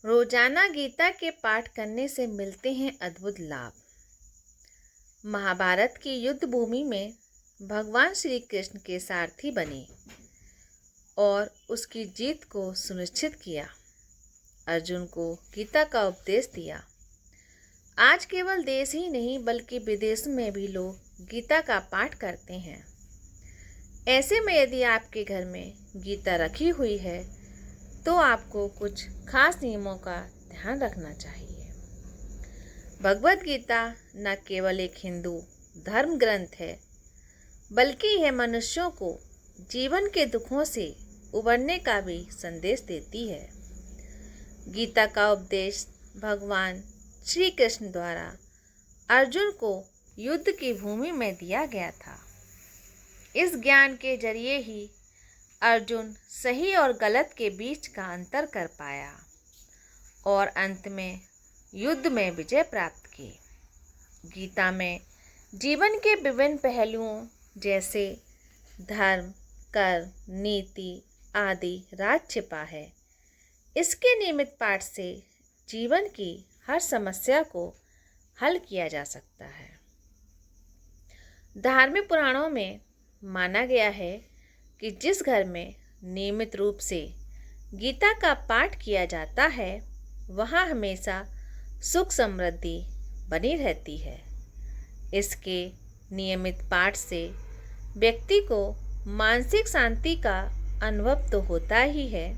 रोजाना गीता के पाठ करने से मिलते हैं अद्भुत लाभ। महाभारत की युद्ध भूमि में भगवान श्री कृष्ण के सारथी बने और उसकी जीत को सुनिश्चित किया। अर्जुन को गीता का उपदेश दिया। आज केवल देश ही नहीं बल्कि विदेश में भी लोग गीता का पाठ करते हैं। ऐसे में यदि आपके घर में गीता रखी हुई है तो आपको कुछ खास नियमों का ध्यान रखना चाहिए। भगवत गीता न केवल एक हिंदू धर्म ग्रंथ है बल्कि यह मनुष्यों को जीवन के दुखों से उबरने का भी संदेश देती है। गीता का उपदेश भगवान श्री कृष्ण द्वारा अर्जुन को युद्ध की भूमि में दिया गया था। इस ज्ञान के जरिए ही अर्जुन सही और गलत के बीच का अंतर कर पाया और अंत में युद्ध में विजय प्राप्त की। गीता में जीवन के विभिन्न पहलुओं जैसे धर्म, कर्म, नीति आदि राज छिपा है। इसके नियमित पाठ से जीवन की हर समस्या को हल किया जा सकता है। धार्मिक पुराणों में माना गया है कि जिस घर में नियमित रूप से गीता का पाठ किया जाता है वहाँ हमेशा सुख समृद्धि बनी रहती है। इसके नियमित पाठ से व्यक्ति को मानसिक शांति का अनुभव तो होता ही है,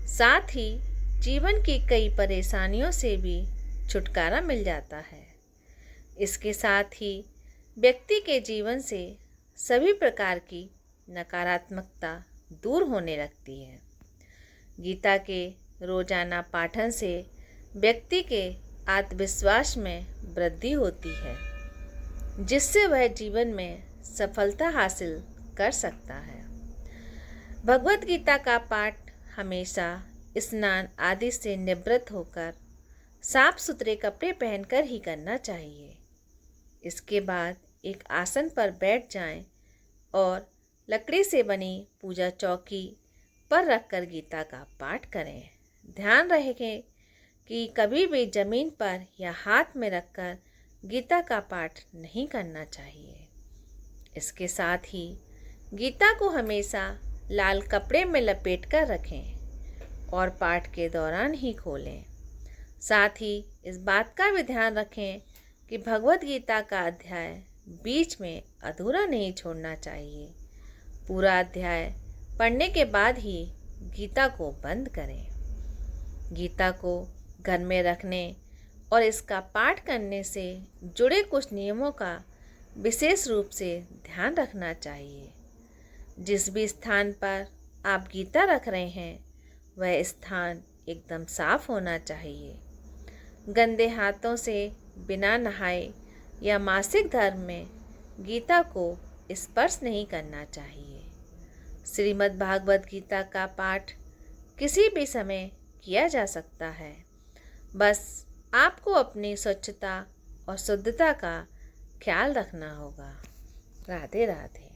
साथ ही जीवन की कई परेशानियों से भी छुटकारा मिल जाता है। इसके साथ ही व्यक्ति के जीवन से सभी प्रकार की नकारात्मकता दूर होने लगती है। गीता के रोजाना पाठन से व्यक्ति के आत्मविश्वास में वृद्धि होती है, जिससे वह जीवन में सफलता हासिल कर सकता है। भगवत गीता का पाठ हमेशा स्नान आदि से निवृत्त होकर साफ सुथरे कपड़े पहनकर ही करना चाहिए। इसके बाद एक आसन पर बैठ जाएं और लकड़ी से बनी पूजा चौकी पर रखकर गीता का पाठ करें। ध्यान रखें कि कभी भी जमीन पर या हाथ में रखकर गीता का पाठ नहीं करना चाहिए। इसके साथ ही गीता को हमेशा लाल कपड़े में लपेट कर रखें और पाठ के दौरान ही खोलें। साथ ही इस बात का भी ध्यान रखें कि भगवत गीता का अध्याय बीच में अधूरा नहीं छोड़ना चाहिए। पूरा अध्याय पढ़ने के बाद ही गीता को बंद करें। गीता को घर में रखने और इसका पाठ करने से जुड़े कुछ नियमों का विशेष रूप से ध्यान रखना चाहिए। जिस भी स्थान पर आप गीता रख रहे हैं वह स्थान एकदम साफ होना चाहिए। गंदे हाथों से बिना नहाए या मासिक धर्म में गीता को स्पर्श नहीं करना चाहिए। श्रीमद् भागवत गीता का पाठ किसी भी समय किया जा सकता है। बस आपको अपनी स्वच्छता और शुद्धता का ख्याल रखना होगा। राधे राधे।